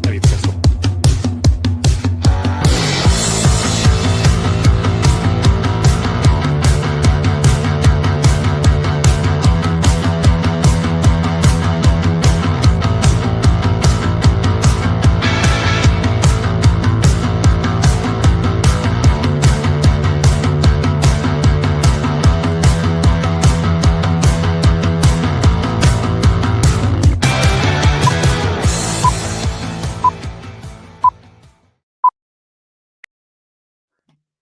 Very successful.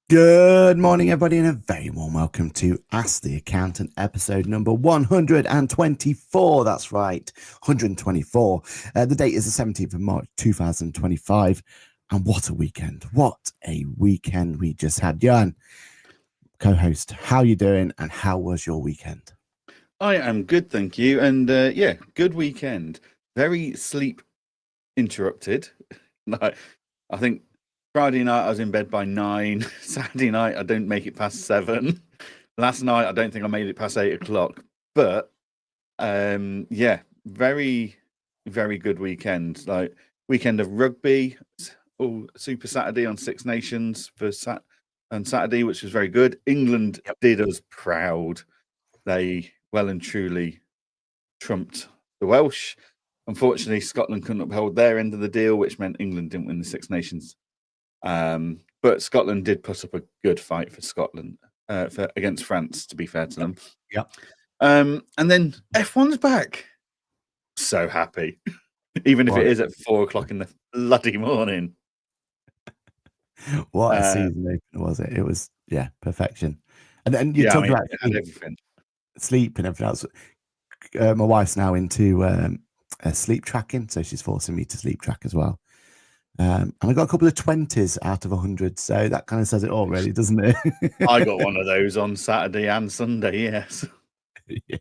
Good morning, everybody, and a very warm welcome to Ask the Accountant, episode number 124. That's right, 124. The date is the 17th of March, 2025. And what a weekend. What a weekend we just had. Johann, co-host, how are you doing and how was your weekend? I am good, thank you. And yeah, good weekend. Very sleep interrupted. I think Friday night I was in bed by 9. Saturday night I don't make it past 7. Last night I don't think I made it past 8 o'clock. But yeah, very, very good weekend. Like weekend of rugby, all Super Saturday on Six Nations for Saturday, which was very good. England did us proud. They well and truly trumped the Welsh. Unfortunately, Scotland couldn't uphold their end of the deal, which meant England didn't win the Six Nations. But Scotland did put up a good fight for Scotland against France, to be fair to them. Yeah. And then F1's back. So happy. Even if it is at 4 o'clock in the bloody morning. What a season opener was it? It was, perfection. And then you talk about everything. Sleep and everything else. My wife's now into sleep tracking, so she's forcing me to sleep track as well. And I got a couple of 20s out of 100, so that kind of says it all, really, doesn't it? I got one of those on Saturday and Sunday, yes. Yeah.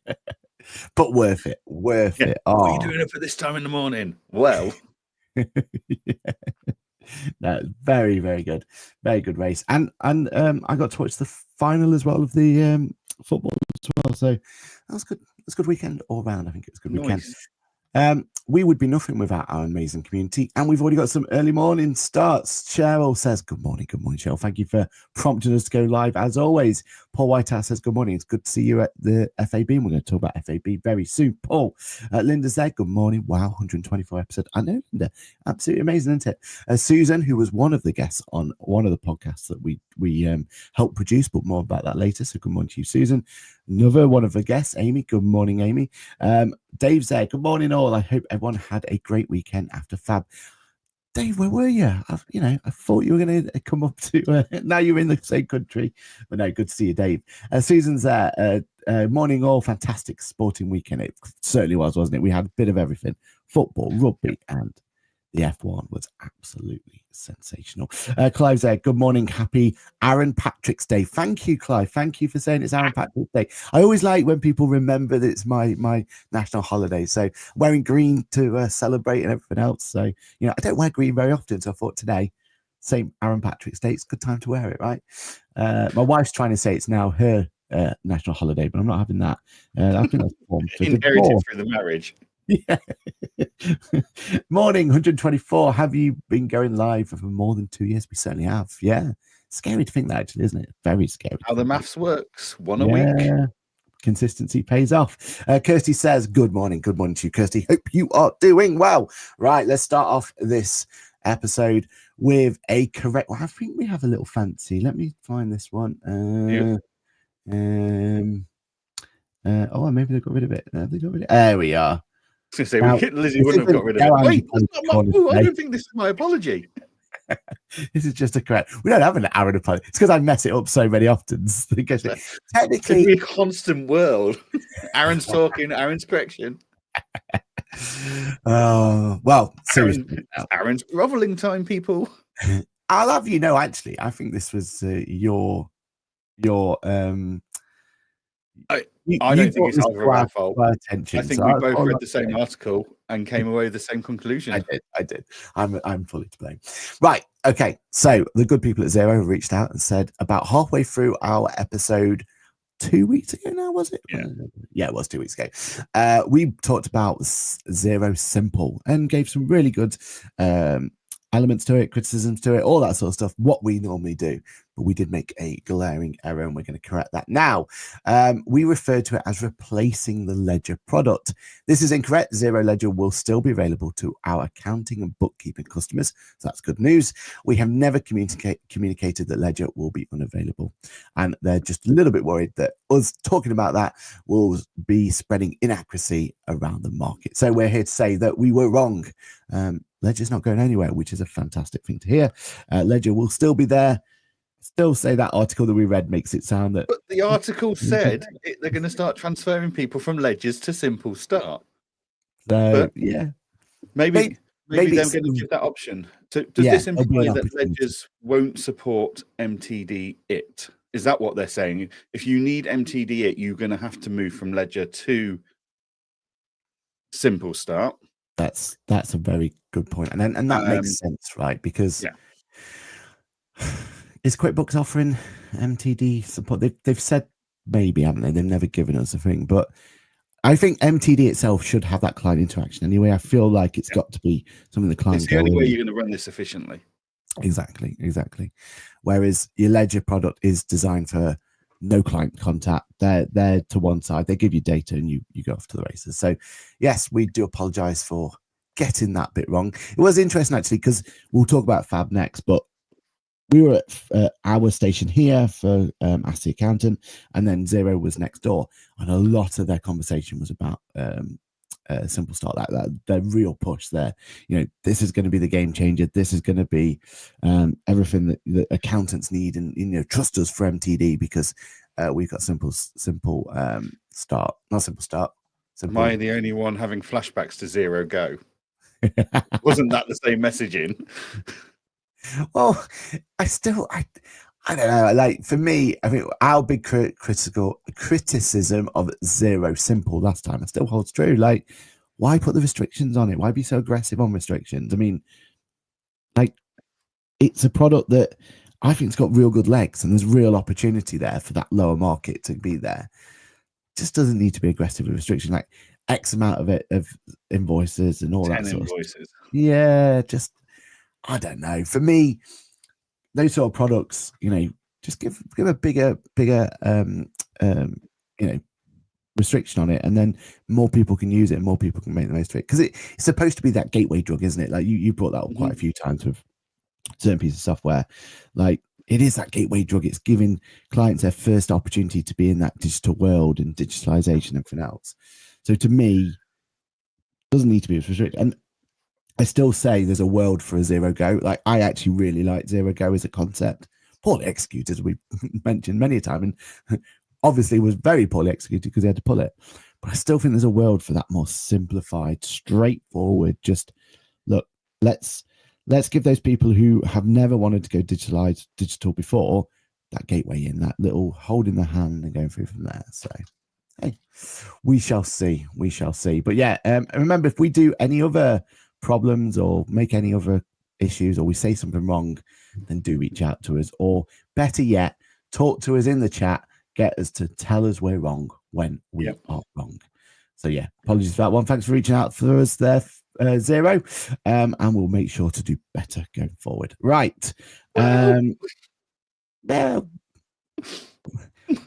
But worth it. What are you doing up at this time in the morning? Well. No, very, very good. Very good race. And I got to watch the final as well of the football as well. So that was good. It was a good weekend all around. I think it was a good weekend. We would be nothing without our amazing community, and we've already got some early morning starts. Cheryl says, good morning, Cheryl. Thank you for prompting us to go live, as always. Paul Whitehouse says, good morning. It's good to see you at the FAB, and we're going to talk about FAB very soon. Paul, Linda said, good morning. Wow, 124 episode. I know, Linda. Absolutely amazing, isn't it? Susan, who was one of the guests on one of the podcasts that we helped produce, but more about that later. So good morning to you, Susan. Another one of the guests, Amy. Good morning, Amy. Dave's there. Good morning, all. I hope everyone had a great weekend after Fab. Dave, where were you? I thought you were going to come up to. Now you're in the same country, but no, good to see you, Dave. Susan's there. Morning, all. Fantastic sporting weekend. It certainly was, wasn't it? We had a bit of everything: football, rugby, and the F1 was absolutely sensational. Clive's there. Good morning. Happy Aaron Patrick's Day. Thank you, Clive. Thank you for saying it's Aaron Patrick's Day. I always like when people remember that it's my national holiday. So wearing green to celebrate and everything else. So, I don't wear green very often. So I thought today, same Aaron Patrick's Day, it's a good time to wear it, right? My wife's trying to say it's now her national holiday, but I'm not having that. I think that's inherited through the marriage. Yeah. Morning, 124. Have you been going live for more than 2 years? We certainly have. Yeah. Scary to think that, actually, isn't it? Very scary. How the maths works. One a week. Consistency pays off. Kirsty says, good morning. Good morning to you, Kirsty. Hope you are doing well. Right. Let's start off this episode with a correct. Well, I think we have a little fancy. Let me find this one. Maybe they got rid of it. There we are. I was going to say, Lizzie wouldn't have got rid of it. Wait, that's not I don't think this is my apology. This is just a correct. We don't have an Aaron apology. It's because I mess it up so many often. Technically, it's a constant world. Aaron's talking, Aaron's correction. Well, seriously. Aaron's groveling time, people. I'll have you know, actually, I think this was your I don't think it's either of our fault. Attention. I think we both read the same article and came away with the same conclusion. I did. I'm fully to blame. Right. Okay. So the good people at Zero reached out and said about halfway through our episode 2 weeks ago now, was it? Yeah, it was 2 weeks ago. We talked about Zero Simple and gave some really good elements to it, criticisms to it, all that sort of stuff, what we normally do. But we did make a glaring error, and we're going to correct that now. We referred to it as replacing the Ledger product. This is incorrect. Zero Ledger will still be available to our accounting and bookkeeping customers, so that's good news. We have never communicated that Ledger will be unavailable, and they're just a little bit worried that us talking about that will be spreading inaccuracy around the market. So we're here to say that we were wrong. Ledger's not going anywhere, which is a fantastic thing to hear. Ledger will still be there. Still say that article that we read makes it sound that... But the article said they're going to start transferring people from Ledgers to Simple Start. So, yeah. Maybe they're going to give that option. So does this imply that Ledgers won't support MTD IT? Is that what they're saying? If you need MTD IT, you're going to have to move from Ledger to Simple Start. That's a very good point. And that makes sense, right? Because... Yeah. Is QuickBooks offering MTD support? They've said maybe, haven't they? They've never given us a thing, but I think MTD itself should have that client interaction anyway. I feel like it's got to be something the client. It's the only way you're going to run this efficiently. Exactly. Whereas your Ledger product is designed for no client contact. They're to one side. They give you data and you go off to the races. So yes, we do apologize for getting that bit wrong. It was interesting actually, because we'll talk about Fab next, but we were at our station here for Ask the Accountant, and then Zero was next door, and a lot of their conversation was about Simple Start. That their real push there. This is going to be the game changer. This is going to be everything that accountants need, and trust us for MTD, because we've got Simple Start, not Simple Start. Am I the only one having flashbacks to Zero Go? Wasn't that the same messaging? Well, I don't know. Like, for me, I think our big criticism of Zero Simple last time still holds true. Like, why put the restrictions on it? Why be so aggressive on restrictions? I mean, like, it's a product that I think it's got real good legs, and there's real opportunity there for that lower market to be there. Just doesn't need to be aggressive with restriction, like X amount of invoices and all that sort of stuff. Yeah, just. I don't know. For me, those sort of products, just give a bigger, restriction on it, and then more people can use it, and more people can make the most of it. Because it's supposed to be that gateway drug, isn't it? Like you brought that up quite a few times with certain pieces of software. Like, it is that gateway drug. It's giving clients their first opportunity to be in that digital world and digitalization and everything else. So to me, it doesn't need to be restricted. And I still say there's a world for a Zero Go. Like, I actually really like Zero Go as a concept. Poorly executed, as we mentioned many a time, and obviously was very poorly executed because they had to pull it. But I still think there's a world for that more simplified, straightforward. Just look, let's give those people who have never wanted to go digital before that gateway in, that little holding the hand and going through from there. So, hey, we shall see. But yeah, remember, if we do any other problems or make any other issues, or we say something wrong, then do reach out to us, or better yet, talk to us in the chat, get us to tell us we're wrong when we are wrong. So yeah, apologies for that one. Thanks for reaching out for us there, Zero, and we'll make sure to do better going forward. Right.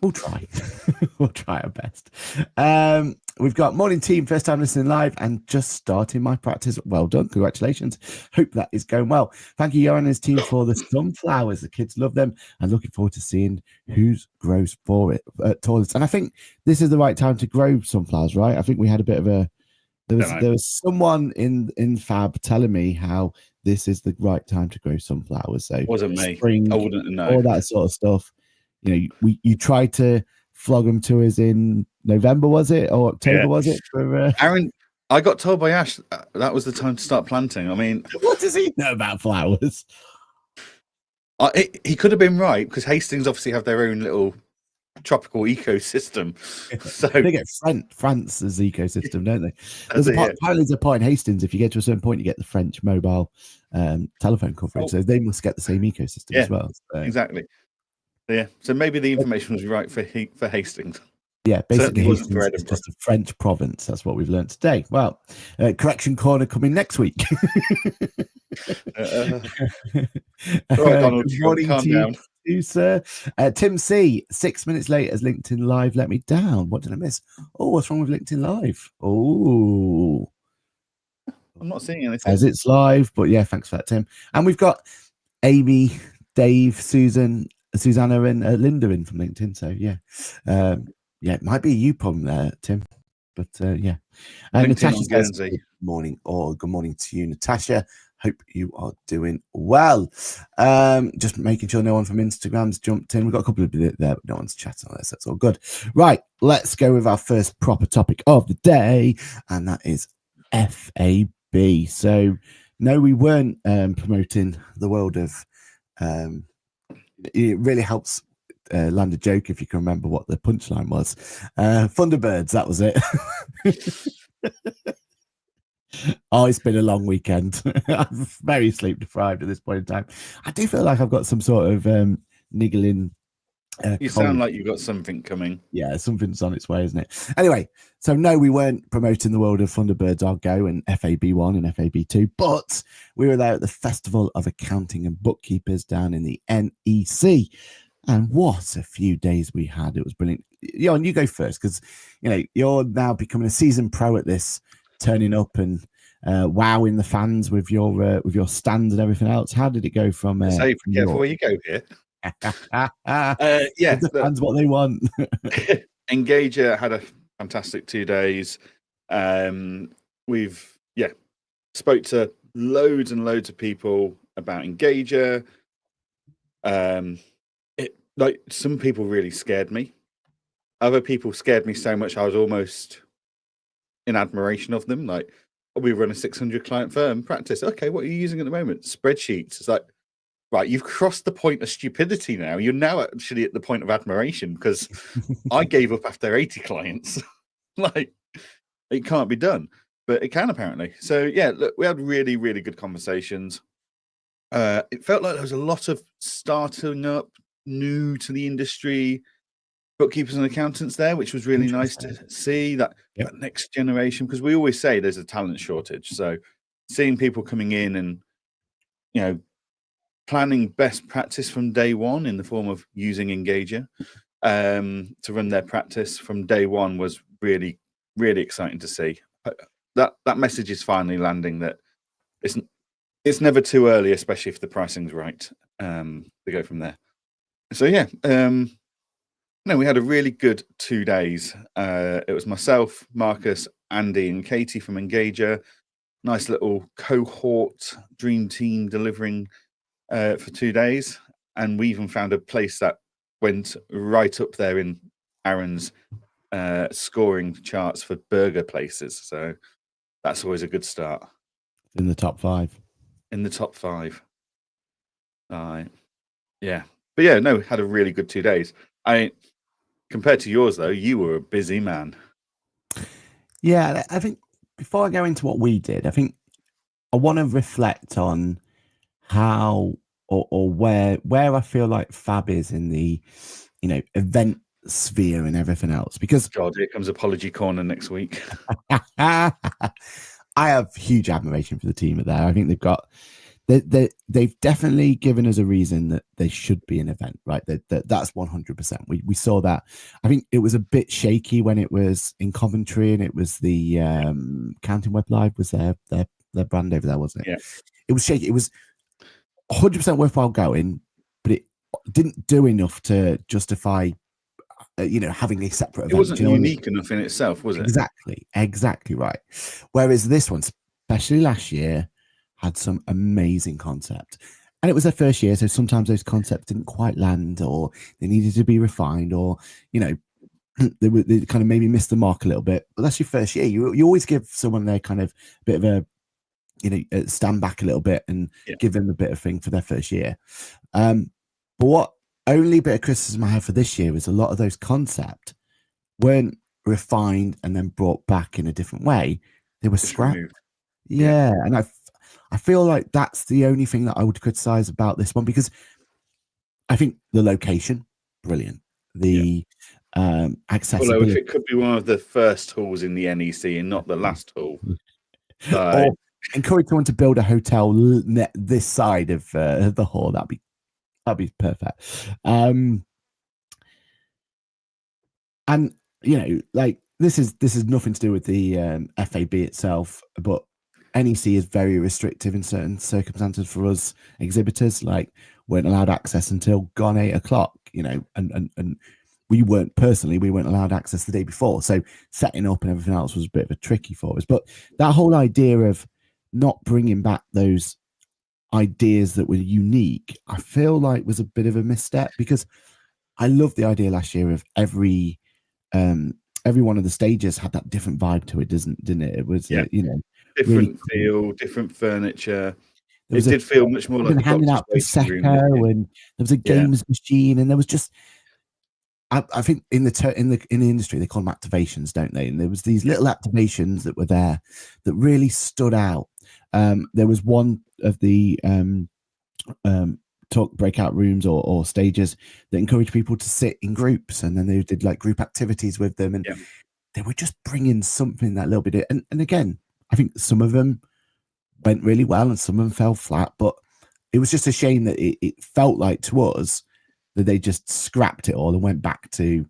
We'll try. We'll try our best. We've got morning team, first time listening live and just starting my practice. Well done. Congratulations. Hope that is going well. Thank you, Aaron and his team, for the sunflowers. The kids love them, and looking forward to seeing who's grows for it tallest. And I think this is the right time to grow sunflowers, right? I think we had a bit of a there was someone in Fab telling me how this is the right time to grow sunflowers. So it wasn't me. Spring, I wouldn't know. All that sort of stuff. You tried to flog them to us in November, was it, or October? Was it for Aaron? I got told by Ash that was the time to start planting. I mean, what does he know about flowers? He could have been right, because Hastings obviously have their own little tropical ecosystem. So they get France's ecosystem, don't they? Apparently there's a point in Hastings, if you get to a certain point, you get the French mobile telephone coverage. So they must get the same ecosystem as well. So. Exactly. Yeah, so maybe the information was right for Hastings. Yeah, basically, Certainly wasn't for Hastings is Edinburgh. just a French province. That's what we've learned today. Well, correction corner coming next week. All right, Donald Good Trump, morning calm to you, down. too, sir. Tim C, 6 minutes late as LinkedIn Live let me down. What did I miss? Oh, what's wrong with LinkedIn Live? Oh, I'm not seeing anything. says it's live, but yeah, thanks for that, Tim. And we've got Amy, Dave, Susanna, and Linda in from LinkedIn. So yeah, yeah, it might be a you problem there, Tim. But yeah, LinkedIn Natasha on says, Guernsey. good morning, or good morning to you, Natasha. Hope you are doing well. Just making sure no one from Instagram's jumped in. We've got a couple of bit there, but no one's chatting on this. That's all good. Right, let's go with our first proper topic of the day, and that is FAB. So, no, we weren't promoting the world of. It really helps land a joke if you can remember what the punchline was. Thunderbirds, that was it. Oh, it's been a long weekend. I'm very sleep deprived at this point in time. I do feel like I've got some sort of niggling. You sound like you've got something coming. Yeah, something's on its way, isn't it? Anyway, so no, we weren't promoting the world of Thunderbirds Our Go and FAB1 and FAB2, but we were there at the Festival of Accounting and Bookkeepers down in the NEC. And what a few days we had. It was brilliant. Jon, you go first, because you're now becoming a seasoned pro at this, turning up and wowing the fans with your stand and everything else. How did it go from Say, be careful where you go here. Yeah, the fans what they want. Engager had a fantastic 2 days. We've spoke to loads and loads of people about Engager. Like, some people really scared me. Other people scared me so much I was almost in admiration of them. Like, we run a 600 client firm practice. Okay, what are you using at the moment? Spreadsheets. It's like, right, you've crossed the point of stupidity now. You're now actually at the point of admiration, because I gave up after 80 clients. Like, it can't be done, but it can apparently. So yeah, look, we had really, really good conversations. It felt like there was a lot of starting up, new to the industry bookkeepers and accountants there, which was really nice to see that next generation, because we always say there's a talent shortage. So seeing people coming in and planning best practice from day one in the form of using Engager to run their practice from day one was really, really exciting to see. That message is finally landing, that it's never too early, especially if the pricing's right, to go from there. So yeah, we had a really good 2 days. It was myself, Marcus, Andy, and Katie from Engager. Nice little cohort dream team delivering for 2 days, and we even found a place that went right up there in Aaron's scoring charts for burger places. So that's always a good start. In the top 5. In the top 5. Yeah. But yeah, no, had a really good 2 days. Compared to yours, though, you were a busy man. Yeah, I think before I go into what we did, I think I want to reflect on how or where I feel like Fab is in the event sphere and everything else, because God, here comes Apology Corner next week. I have huge admiration for the team at there. I think they've definitely given us a reason that they should be an event, right? That's 100%. We saw that. I think it was a bit shaky when it was in Coventry, and it was the Counting Web Live was their brand over there, wasn't it? Yeah. It was shaky. It was 100% worthwhile going, but it didn't do enough to justify having a separate event. It wasn't unique enough in itself, was it? Exactly right. Whereas this one, especially last year, had some amazing concept, and it was their first year, so sometimes those concepts didn't quite land, or they needed to be refined, or they kind of maybe missed the mark a little bit. But that's your first year. You always give someone their kind of bit of a stand back a little bit and give them a bit of thing for their first year. But what only bit of criticism I have for this year is a lot of those concepts weren't refined and then brought back in a different way. They were scrapped. Yeah, and I feel that's the only thing that I would criticize about this one, because I think the location brilliant. The accessibility, although if it could be one of the first halls in the NEC and not the last hall, or encourage someone to build a hotel this side of the hall, that'd be perfect. And like this is nothing to do with the FAB itself, but NEC is very restrictive in certain circumstances for us exhibitors. Like, weren't allowed access until gone 8 o'clock, and we weren't allowed access the day before. So setting up and everything else was a bit of a tricky for us. But that whole idea of not bringing back those ideas that were unique, I feel like was a bit of a misstep, because I loved the idea last year of every one of the stages had that different vibe to it, didn't it? It was different really feel, different furniture. It did feel much more like a handing out prosecco, and there was a games machine, and there was just I think in the industry they call them activations, don't they? And there was these little activations that were there that really stood out. There was one of the talk breakout rooms or stages that encouraged people to sit in groups, and then they did like group activities with them, and they were just bringing something that little bit. And again, I think some of them went really well and some of them fell flat, but it was just a shame that it felt like to us that they just scrapped it all and went back to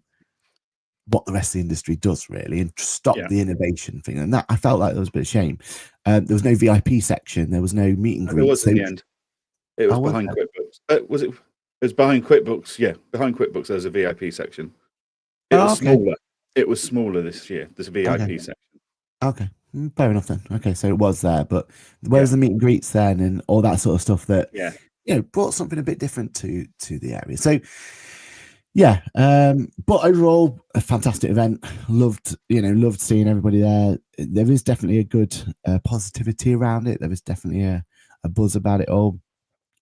what the rest of the industry does, really, and stopped the innovation thing. And that, I felt like there was a bit of shame. There was no VIP section, there was no meet and greet. There was in the end. It was behind QuickBooks. Was it? It was behind QuickBooks. Yeah, behind QuickBooks. There's a VIP section. It was smaller. It was smaller this year. There's a VIP section. Okay, fair enough then. Okay, so it was there, but where's the meet and greets then, and all that sort of stuff that brought something a bit different to the area. So but overall, a fantastic event. Loved seeing everybody there. There is definitely a good positivity around it. There was definitely a buzz about it all.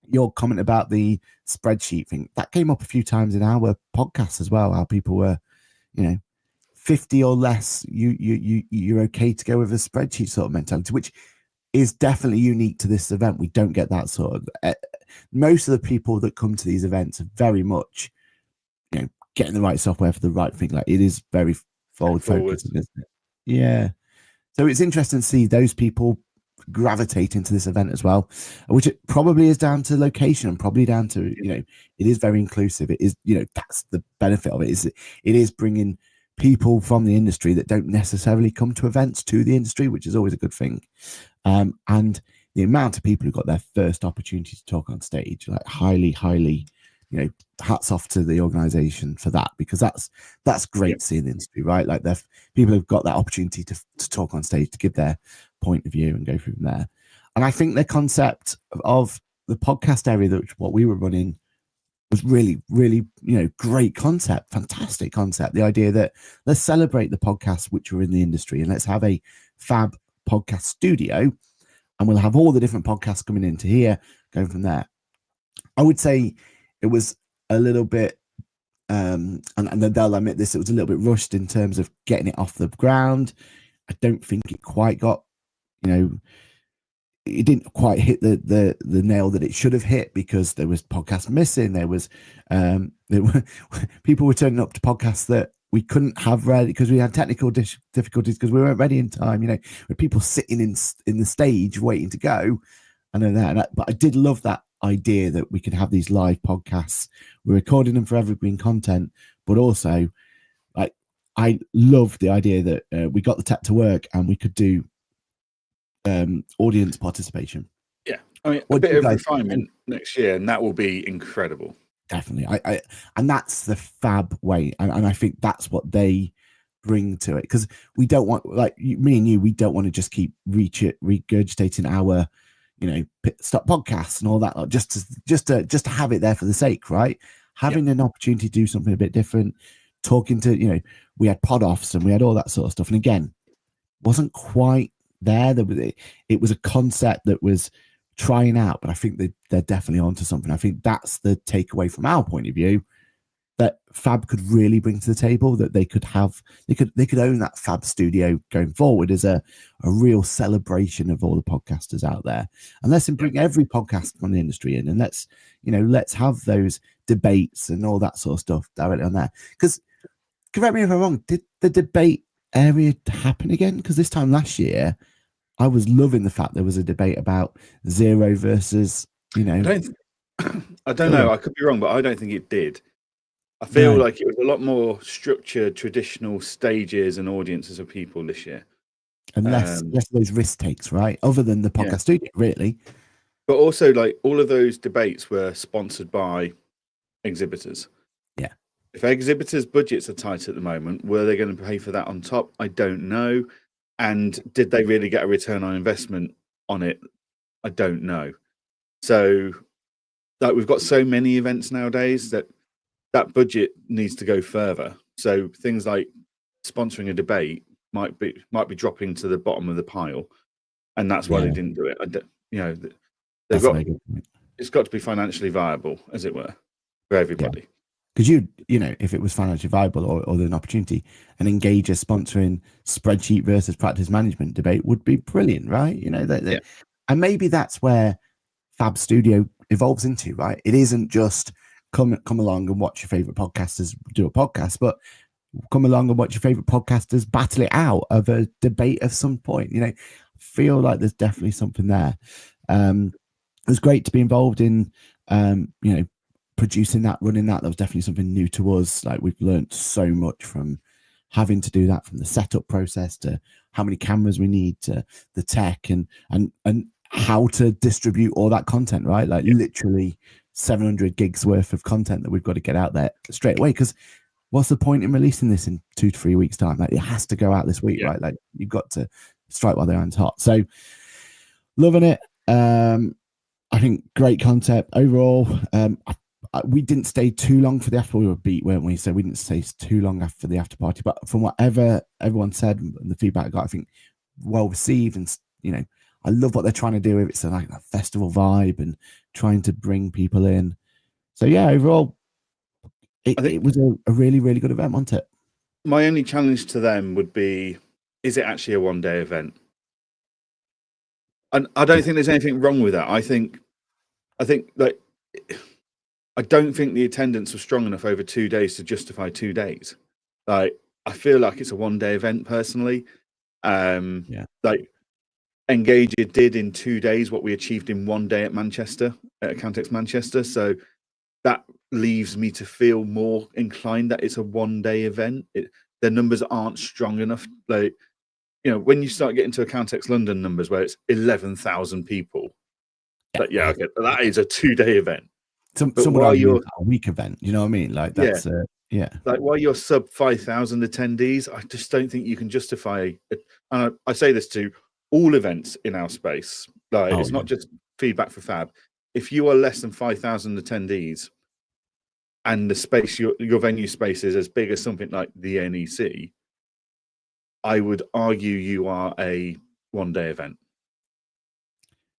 Your comment about the spreadsheet thing, that came up a few times in our podcast as well, how people were 50 or less, you're okay to go with a spreadsheet sort of mentality, which is definitely unique to this event. We don't get that sort of most of the people that come to these events are very much getting the right software for the right thing. Like, it is very forward focused, isn't it? Yeah, so it's interesting to see those people gravitate into this event as well, which it probably is down to location and probably down to it is very inclusive. It is that's the benefit of it, is it is bringing people from the industry that don't necessarily come to events to the industry, which is always a good thing. And the amount of people who got their first opportunity to talk on stage, like highly hats off to the organization for that, because that's great to see in the industry, right? Like, people have got that opportunity to talk on stage, to give their point of view and go through from there. And I think the concept of the podcast area, that what we were running, was really, really, great concept, fantastic concept. The idea that let's celebrate the podcasts which are in the industry, and let's have a fab podcast studio, and we'll have all the different podcasts coming into here, going from there. I would say it was a little bit, and they'll admit this, it was a little bit rushed in terms of getting it off the ground. I don't think it quite got, it didn't quite hit the nail that it should have hit, because there was podcasts missing. There was people were turning up to podcasts that we couldn't have ready because we had technical difficulties, because we weren't ready in time. With people sitting in the stage waiting to go. I know that, but I did love that idea that we could have these live podcasts. We're recording them for evergreen content, but also, like, I love the idea that we got the tech to work and we could do audience participation. Yeah, I mean, a bit of refinement next year, and that will be incredible. Definitely. I and that's the fab way, and I think that's what they bring to it, because we don't want, like, me and you, we don't want to just keep regurgitating our pit stop podcasts and all that, just to have it there for the sake, right? Having an opportunity to do something a bit different, talking to, we had pod offs and we had all that sort of stuff, and again, wasn't quite there. It was a concept that was trying out, but I think they're definitely onto something. I think that's the takeaway from our point of view. that Fab could really bring to the table, that they could own that Fab studio going forward as a real celebration of all the podcasters out there. And let's bring every podcast from the industry in, and let's have those debates and all that sort of stuff directly on there. Because correct me if I'm wrong, did the debate area happen again? Because this time last year, I was loving the fact there was a debate about Zero versus, I don't know. I could be wrong, but I don't think it did. I feel like it was a lot more structured, traditional stages and audiences of people this year. And less those risk takes, right? Other than the podcast studio, really. But also, like, all of those debates were sponsored by exhibitors. Yeah. If exhibitors' budgets are tight at the moment, were they going to pay for that on top? I don't know. And did they really get a return on investment on it? I don't know. So, like, we've got so many events nowadays that budget needs to go further. So things like sponsoring a debate might be dropping to the bottom of the pile, and that's why they didn't do it. It's got to be financially viable, as it were, for everybody. Because if it was financially viable or an opportunity, an Engager sponsoring spreadsheet versus practice management debate would be brilliant, right? And maybe that's where Fab Studio evolves into, right? It isn't just come along and watch your favorite podcasters do a podcast, but come along and watch your favorite podcasters battle it out of a debate of some point. Feel like there's definitely something there. It was great to be involved in, producing that, running that. That was definitely something new to us. Like, we've learned so much from having to do that, from the setup process to how many cameras we need to the tech and how to distribute all that content, right? Like literally 700 gigs worth of content that we've got to get out there straight away. Because what's the point in releasing this in 2 to 3 weeks time? Like, it has to go out this week, right? Like, you've got to strike while the iron's hot. So loving it. I think great concept overall. We didn't stay too long for the after. We were beat, weren't we? So we didn't stay too long after the after party. But from whatever everyone said and the feedback I got, I think well received. And I love what they're trying to do. It's like a festival vibe and trying to bring people in. So yeah, overall, it was a really, really good event, wasn't it? My only challenge to them would be, is it actually a one-day event? And I don't think there's anything wrong with that. I think like, I don't think the attendance was strong enough over 2 days to justify 2 days. Like, I feel like it's a one-day event personally. Like, Engager did in 2 days what we achieved in 1 day at Manchester, at Accountex Manchester. So that leaves me to feel more inclined that it's a one-day event. The numbers aren't strong enough. Like, when you start getting to Accountex London numbers where it's 11,000 people, okay, that is a 2-day event. Somewhere a week event, you know what I mean? Like, that's like, while you're sub 5,000 attendees, I just don't think you can justify it. And I say this to all events in our space. Like, it's not just feedback for Fab. If you are less than 5,000 attendees and the space, your venue space is as big as something like the NEC, I would argue you are a one-day event.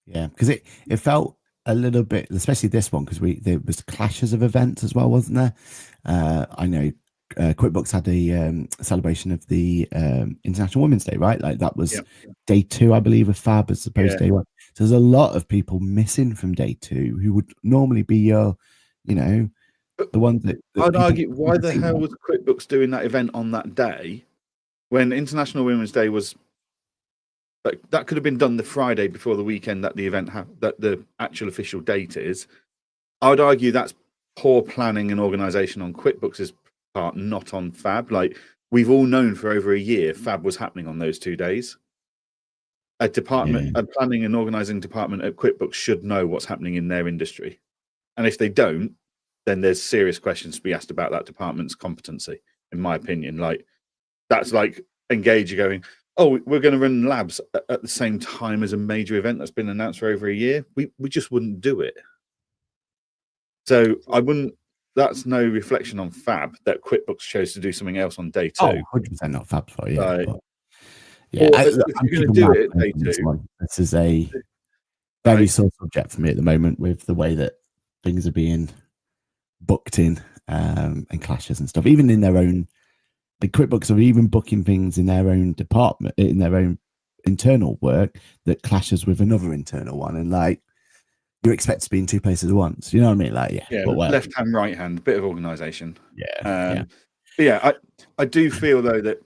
Yeah, because it felt a little bit, especially this one, because there was clashes of events as well, wasn't there? I know QuickBooks had a celebration of the International Women's Day, right? Like, that was day 2, I believe, of Fab as opposed to day 1. So there's a lot of people missing from day 2 who would normally be your, the ones that I'd argue, why the hell was QuickBooks doing that event on that day when International Women's Day was? Like, that could have been done the Friday before the weekend that the event that the actual official date is. I would argue that's poor planning and organisation on QuickBooks' part, not on Fab. Like, we've all known for over a year Fab was happening on those 2 days. A planning and organising department at QuickBooks should know what's happening in their industry. And if they don't, then there's serious questions to be asked about that department's competency, in my opinion. Like, that's like Engager going, oh, we're going to run labs at the same time as a major event that's been announced for over a year. We just wouldn't do it. So I wouldn't. That's no reflection on Fab that QuickBooks chose to do something else on day 2. Oh, 100% not Fab for you. I'm going to do it day 2. This is a very sore subject for me at the moment with the way that things are being booked in and clashes and stuff, even in their own. The QuickBooks are even booking things in their own department, in their own internal work that clashes with another internal one, and like you're expected to be in two places at once. You know what I mean? Like, yeah, but left hand, right hand, bit of organisation. Yeah. But yeah, I do feel though that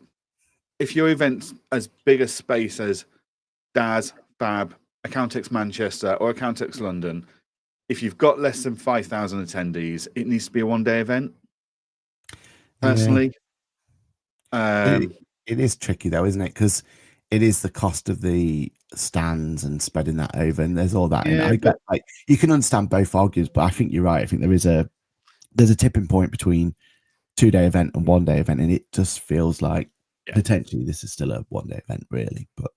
if your event's as big a space as DAS, Fab, Accountex Manchester, or Accountex London, if you've got less than 5,000 attendees, it needs to be a one-day event. Personally, it is tricky though, isn't it? Because it is the cost of the stands and spreading that over, and there's all that. Yeah, and I get like you can understand both arguments, but I think you're right. I think there's a tipping point between 2-day event and 1-day event, and it just feels like potentially this is still a 1-day event, really. But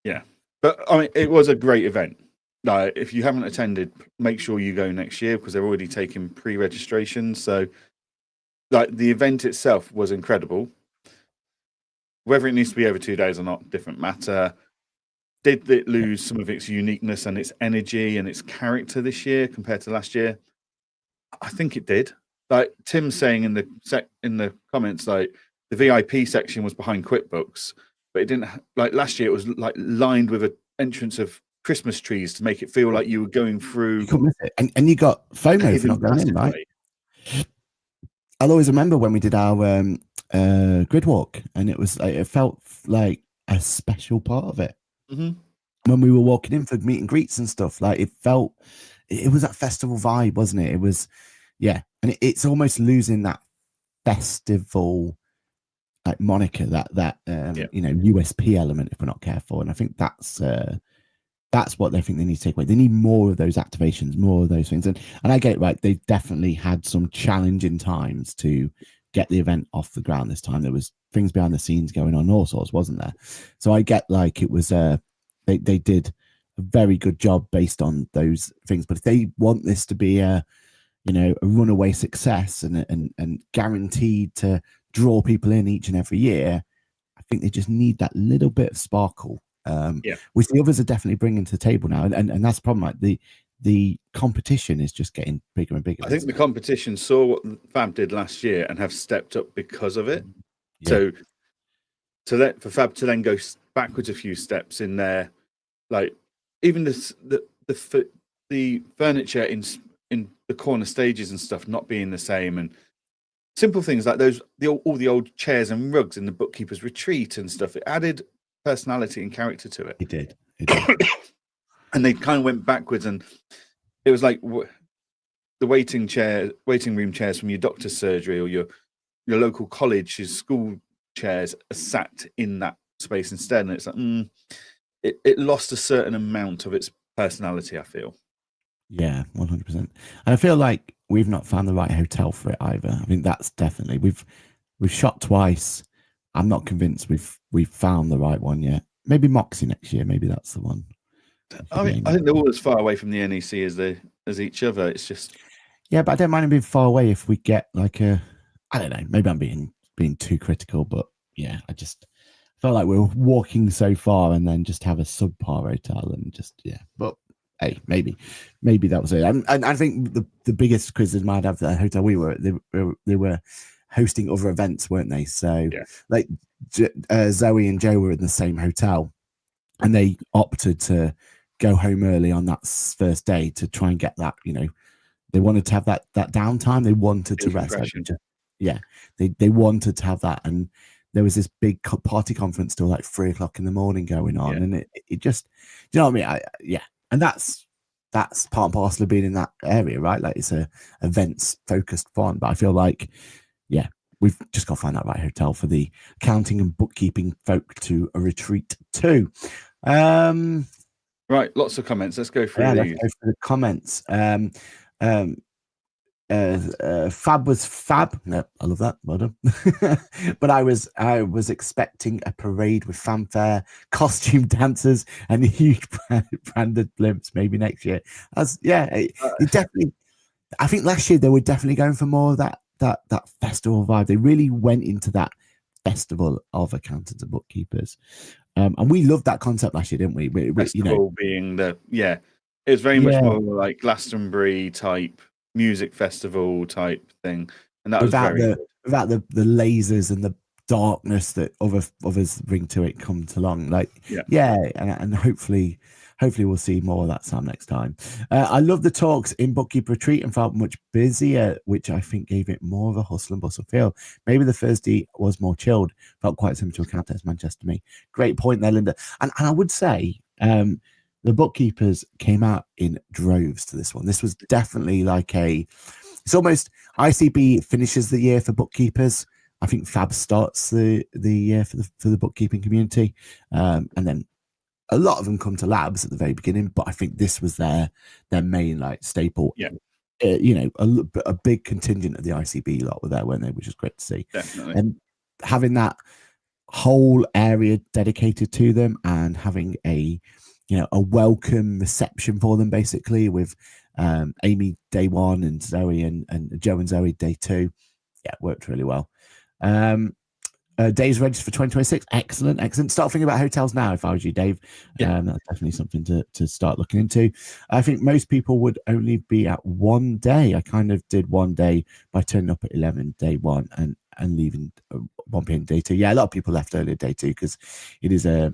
yeah, but I mean, it was a great event. Like, if you haven't attended, make sure you go next year because they're already taking pre-registration. So, like, the event itself was incredible. Whether it needs to be over 2 days or not, different matter. Did it lose some of its uniqueness and its energy and its character this year compared to last year? I think it did. Like Tim's saying in the comments, like the VIP section was behind QuickBooks, but it didn't. Like last year, it was like lined with an entrance of Christmas trees to make it feel like you were going through. You couldn't miss it, and you got FOMO for not going in, right? I'll always remember when we did our grid walk, and it was like, it felt like a special part of it. When we were walking in for meet and greets and stuff, like it was that festival vibe, wasn't it? It was, yeah, and it's almost losing that festival like moniker, that you know, USP element if we're not careful. And I think that's what they think they need to take away. They need more of those activations, more of those things. And I get it, right. They definitely had some challenging times to get the event off the ground this time. There was things behind the scenes going on, all sorts, wasn't there? So I get like it was they did a very good job based on those things. But if they want this to be a runaway success and guaranteed to draw people in each and every year, I think they just need that little bit of sparkle. Which the others are definitely bringing to the table now, and that's the problem. Like the competition is just getting bigger and bigger. I think the competition saw what Fab did last year and have stepped up because of it. So for Fab to then go backwards a few steps in there, like even the furniture in the corner stages and stuff not being the same, and simple things like all the old chairs and rugs in the bookkeeper's retreat and stuff. It added personality and character to it. It did. And they kind of went backwards, and it was like the waiting room chairs from your doctor's surgery or your local college's school chairs are sat in that space instead, and it's like it lost a certain amount of its personality, I feel. Yeah, 100%. And I feel like we've not found the right hotel for it either. I think that's definitely we've shot twice. I'm not convinced we've found the right one yet. Maybe Moxie next year. Maybe that's the one. I think they're all as far away from the NEC as each other. It's just but I don't mind it being far away if we get like I don't know. Maybe I'm being too critical, but yeah, I just felt like we were walking so far and then just have a subpar hotel and just But hey, maybe that was it. And I think the biggest criticism I'd have the hotel they were hosting other events, weren't they? So like Zoe and Joe were in the same hotel, and they opted to go home early on that first day to try and get that. They wanted to have that downtime. They wanted to rest. They wanted to have that, and there was this big party conference till like 3 o'clock in the morning going on, and it just, you know what I mean? And that's part and parcel of being in that area, right? Like it's a events focused fun, but I feel like we've just got to find that right hotel for the accounting and bookkeeping folk to retreat to. Right, lots of comments. Let's go through these. Let's go through the comments. Fab was fab. No, I love that. Well done. But I was expecting a parade with fanfare, costume dancers, and huge branded blimps. Maybe next year. It definitely. I think last year they were definitely going for more of that festival vibe. They really went into that festival of accountants and bookkeepers, and we loved that concept last year, didn't we? Festival being it was very much more like Glastonbury type. music festival type thing, and that without was very the good. without the lasers and the darkness that others bring to it comes along. Like, Yeah. and hopefully we'll see more of that Sam next time. I love the talks in Bookkeeper Retreat and felt much busier, which I think gave it more of a hustle and bustle feel. Maybe the Thursday was more chilled, felt quite similar to a Countess Manchester to me. Great point there, Linda. And I would say the bookkeepers came out in droves to this one. This was definitely like it's almost ICB finishes the year for bookkeepers. I think Fab starts the year for the bookkeeping community, and then a lot of them come to labs at the very beginning. But I think this was their main like staple. Yeah. A big contingent of the ICB lot were there, weren't they? Which is great to see. Definitely. And having that whole area dedicated to them and having a welcome reception for them, basically with Amy day 1 and Zoe and Joe and Zoe day 2. Yeah, it worked really well. Dave's registered for 2026. Excellent. Start thinking about hotels now if I was you, Dave. Yeah. That's definitely something to start looking into. I think most people would only be at one day. I kind of did one day by turning up at 11 day 1 and leaving 1 p.m. day 2. Yeah, a lot of people left earlier day 2 because it is a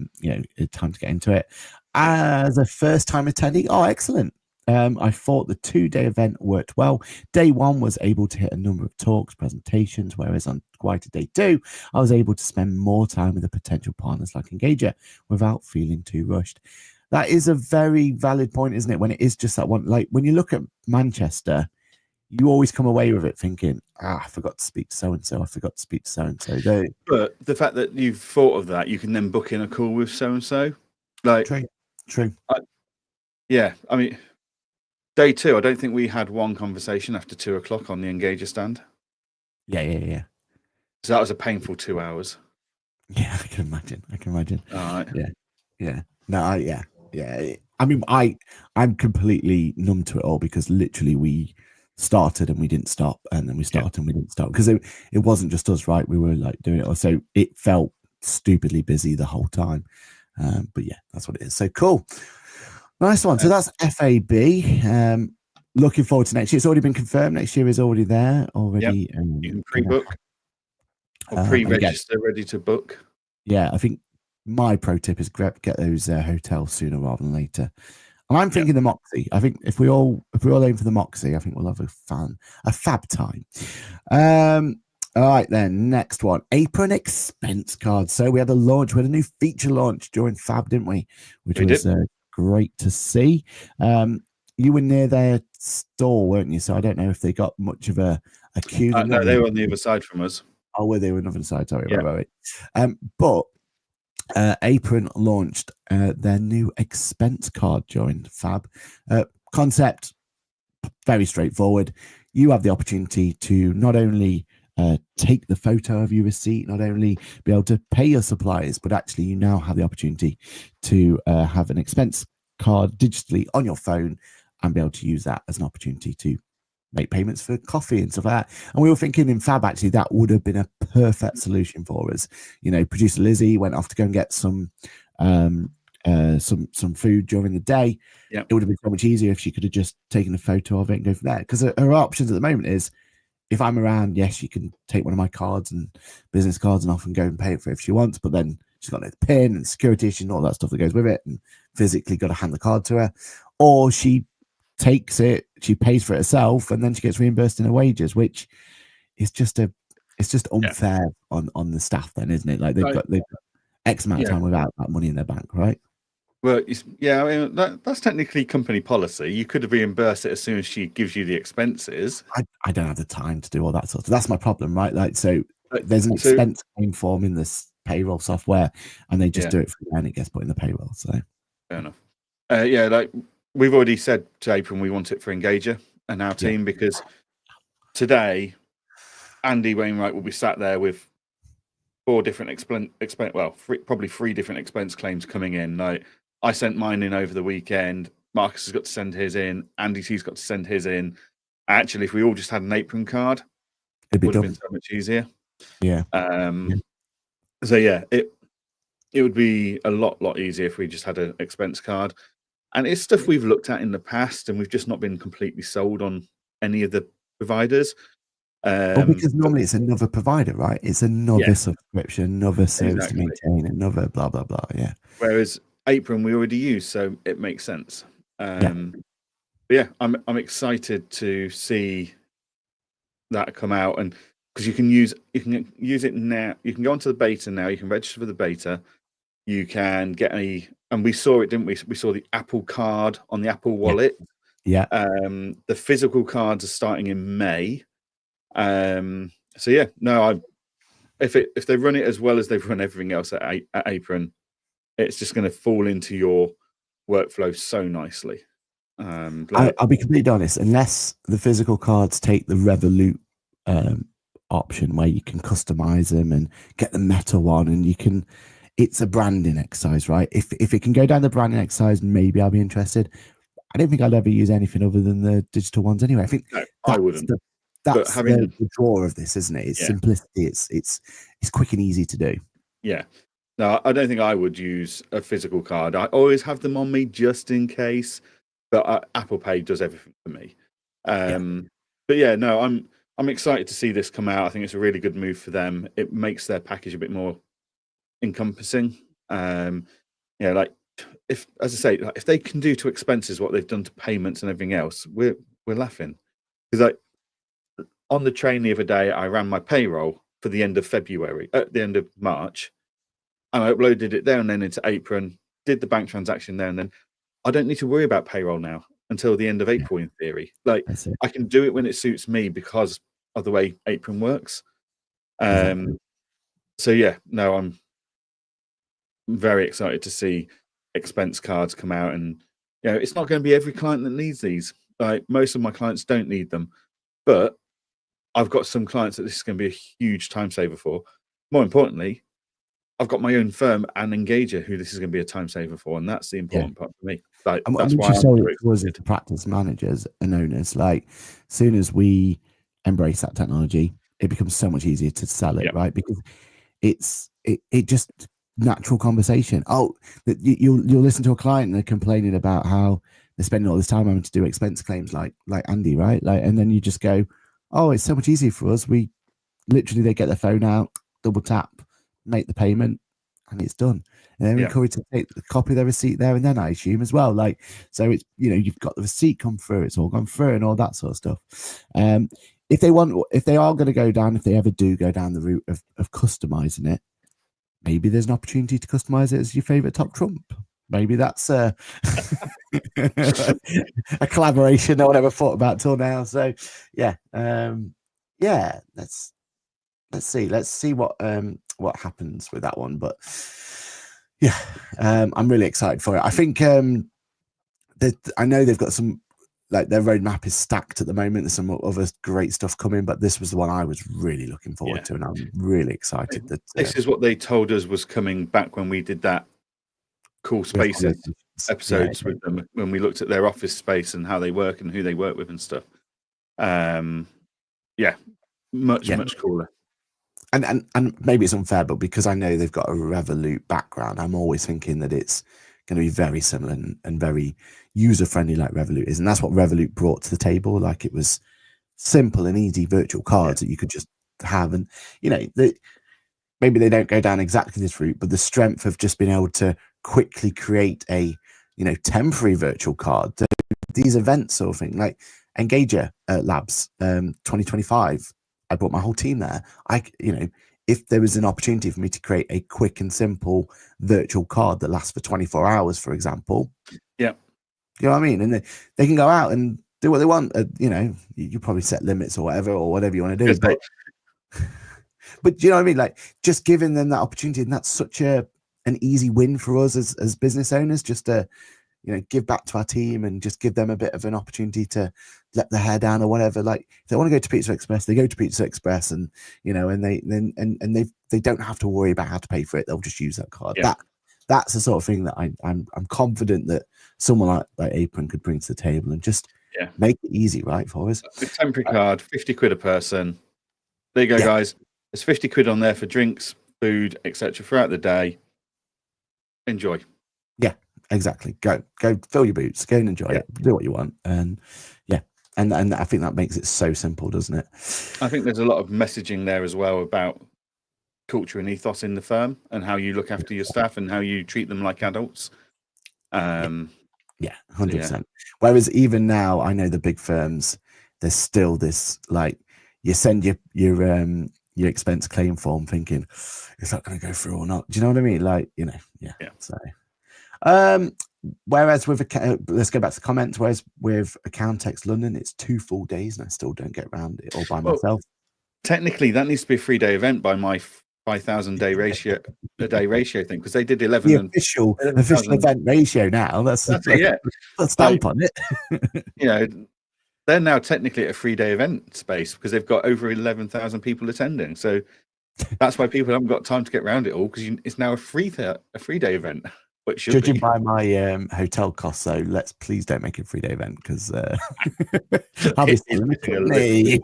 time to get into it. As a first time attendee, excellent. I thought the 2-day event worked well. Day 1 was able to hit a number of talks, presentations, whereas on quieter day 2, I was able to spend more time with the potential partners like Engager without feeling too rushed. That is a very valid point, isn't it? When it is just that one, like when you look at Manchester, you always come away with it thinking, I forgot to speak to so-and-so. I forgot to speak to so-and-so. But the fact that you've thought of that, you can then book in a call with so-and-so. Like, True. I mean, day 2, I don't think we had one conversation after 2 o'clock on the Engager stand. Yeah. So that was a painful 2 hours. Yeah, I can imagine. All right. Yeah. No, yeah. I mean, I'm completely numb to it all because literally we started and we didn't stop, and then we started and we didn't stop because it wasn't just us, right? We were like doing it, so it felt stupidly busy the whole time. But yeah, that's what it is. So cool, nice one. So that's FAB. Looking forward to next year. It's already been confirmed. Next year is already there already. Yep. You can pre-book or pre-register, ready to book. Yeah, I think my pro tip is get those hotels sooner rather than later. And I'm thinking the Moxie. I think if we all aim for the Moxie, I think we'll have a fab time. All right, then next one, Apron expense card. So we had a launch, we had a new feature launch during Fab, didn't we? Which was great to see. You were near their store, weren't you? So I don't know if they got much of a queue. No, they were on the other side from us. Oh, were they on the other side? Sorry, right. But Apron launched their new expense card during Fab. Concept, very straightforward. You have the opportunity to not only take the photo of your receipt, not only be able to pay your suppliers, but actually you now have the opportunity to have an expense card digitally on your phone and be able to use that as an opportunity to make payments for coffee and stuff like that. And we were thinking in Fab, actually, that would have been a perfect solution for us. Producer Lizzie went off to go and get some food during the day. It would have been so much easier if she could have just taken a photo of it and go from there. Because her options at the moment is, if I'm around, yes, she can take one of my cards and business cards and off and go and pay it for it if she wants. But then she's got no PIN and security issues and all that stuff that goes with it, and physically got to hand the card to her. Or she takes it, she pays for it herself, and then she gets reimbursed in her wages, which is just unfair on the staff, then, isn't it? Like they've got X amount of time without that money in their bank, right? Well, I mean, that's technically company policy. You could have reimbursed it as soon as she gives you the expenses. I don't have the time to do all that sort of. That's my problem, right? Like, so there's an expense claim form in this payroll software, and they just do it for you, and it gets put in the payroll. So fair enough. Like we've already said to April, we want it for Engager and our team, because today Andy Wainwright will be sat there with 4 different probably 3 different expense claims coming in. Like, I sent mine in over the weekend. Marcus has got to send his in. Andy T's got to send his in. Actually, if we all just had an Apron card, it would have been so much easier. Yeah. So it would be a lot easier if we just had an expense card. And it's stuff we've looked at in the past, and we've just not been completely sold on any of the providers. Because normally it's another provider, right? It's another subscription, another service to maintain, another blah blah blah. Yeah. Whereas Apron we already use, so it makes sense. But yeah, I'm excited to see that come out, and because you can use it now. You can go onto the beta now. You can register for the beta. You can get and we saw it, didn't we? We saw the Apple Card on the Apple Wallet. Yeah. The physical cards are starting in May. So yeah, no, if they run it as well as they've run everything else at Apron, it's just going to fall into your workflow so nicely. I'll be completely honest, unless the physical cards take the Revolut option where you can customize them and get the metal one, and it's a branding exercise, right? If it can go down the branding exercise, maybe I'll be interested. I don't think I'd ever use anything other than the digital ones anyway. I think I wouldn't. That's the draw of this, isn't it? It's simplicity. It's quick and easy to do. Yeah. No, I don't think I would use a physical card. I always have them on me just in case. But Apple Pay does everything for me. But yeah, no, I'm excited to see this come out. I think it's a really good move for them. It makes their package a bit more encompassing. Like if they can do to expenses what they've done to payments and everything else, we're laughing. Because on the train the other day, I ran my payroll for the end of February, at the end of March, and I uploaded it there and then into Apron, did the bank transaction there and then. I don't need to worry about payroll now until the end of April, in theory. Like I can do it when it suits me because of the way Apron works. So yeah, no, I'm very excited to see expense cards come out, and it's not going to be every client that needs these. Like most of my clients don't need them, but I've got some clients that this is going to be a huge time saver for. More importantly, I've got my own firm and engager who this is going to be a time saver for, and that's the important part for me. Like, that's why it was to practice managers and owners. Like, as soon as we embrace that technology, it becomes so much easier to sell it, right? Because it just natural conversation. Oh, you'll listen to a client and they're complaining about how they're spending all this time having to do expense claims, like Andy, right? Like, and then you just go, oh, it's so much easier for us. We literally, they get their phone out, double tap, make the payment, and it's done. And they're encouraged to take the copy of their receipt there and then, I assume, as well. Like, so it's, you've got the receipt come through, it's all gone through and all that sort of stuff. If they are going to go down, if they ever do go down the route of customizing it, maybe there's an opportunity to customize it as your favorite top trump. Maybe that's a collaboration no one ever thought about till now. So let's see what happens with that one. But I'm really excited for it. I think I know they've got some, like, their roadmap is stacked at the moment. There's some other great stuff coming, but this was the one I was really looking forward to, and I'm really excited that this is what they told us was coming back when we did that Cool Spaces episodes with them, when we looked at their office space and how they work and who they work with and stuff. Much cooler. And maybe it's unfair, but because I know they've got a Revolut background, I'm always thinking that it's going to be very similar and very user-friendly like Revolut is. And that's what Revolut brought to the table. Like, it was simple and easy virtual cards that you could just have. And, maybe they don't go down exactly this route, but the strength of just being able to quickly create a, temporary virtual card. So these events sort of thing, like Engager Labs 2025, I brought my whole team there. If there was an opportunity for me to create a quick and simple virtual card that lasts for 24 hours, for example. Yeah. You know what I mean? And they can go out and do what they want. You probably set limits or whatever you want to do. But do you know what I mean? Like, just giving them that opportunity, and that's such an easy win for us as business owners, just to, give back to our team and just give them a bit of an opportunity to let their hair down or whatever. Like, if they want to go to Pizza Express, they go to Pizza Express, and and they don't have to worry about how to pay for it. They'll just use that card. Yeah. That's the sort of thing that I'm confident that someone like Apron could bring to the table and just make it easy, right, for us. The temporary card, 50 quid a person. There you go, guys. There's 50 quid on there for drinks, food, etc. throughout the day. Enjoy. Yeah, exactly. Go fill your boots, go and enjoy it, do what you want. And And I think that makes it so simple, doesn't it? I think there's a lot of messaging there as well about culture and ethos in the firm and how you look after your staff and how you treat them like adults. Yeah, 100%. Yeah. Whereas even now, I know the big firms, there's still this, like, you send your expense claim form thinking, is that going to go through or not? Do you know what I mean? Like, you know, yeah. So, whereas with let's go back to comments. Whereas with Accountex London, it's 2 full days, and I still don't get around it all by myself. Technically, that needs to be a 3-day event by my 5,000 day ratio thing, because they did 11 The and official 11,000. event ratio now. That's it, yeah. Put a stamp on it. You know, they're now technically at a 3-day event space because they've got over 11,000 people attending. So that's why people haven't got time to get around it all, because it's now a 3-day event. But judging by my hotel costs, so please don't make it a 3-day event, because I'll be me.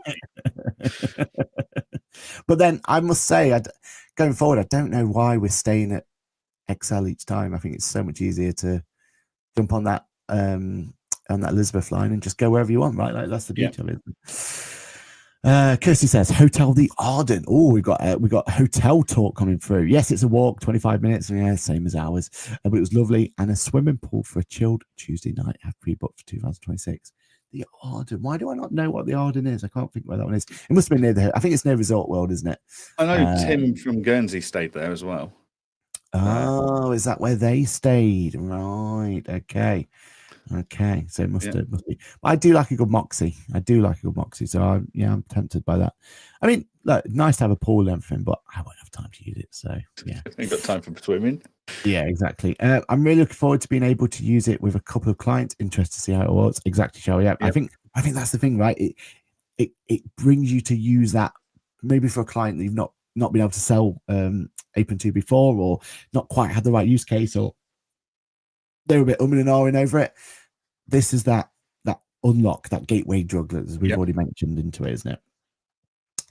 But then I must say, going forward, I don't know why we're staying at Excel each time. I think it's so much easier to jump on that Elizabeth line and just go wherever you want, right? Like, that's the beauty of it. Kirsty says Hotel the Arden. Oh, we got hotel talk coming through. Yes, it's a walk, 25 minutes. Yeah, same as ours, but it was lovely, and a swimming pool for a chilled Tuesday night. Have pre-booked for 2026. The Arden. Why do I not know what the Arden is? I can't think where that one is. It must have been near I think it's near Resort World, isn't it? I know Tim from Guernsey stayed there as well. Oh, is that where they stayed? Right. Okay. So it must be. But I do like a good moxie. So I'm tempted by that. I mean, look, nice to have a pool and everything, but I won't have time to use it. So yeah, I've got time for swimming. Yeah, exactly. I'm really looking forward to being able to use it with a couple of clients. Interested to see how it works. Exactly, Shelley. Yeah, I think that's the thing, right? It brings you to use that maybe for a client that you've not been able to sell Apron to before, or not quite had the right use case, or they were a bit umming and ahhing over it. This is that unlock, that gateway drug, as we've already mentioned, into it, isn't it?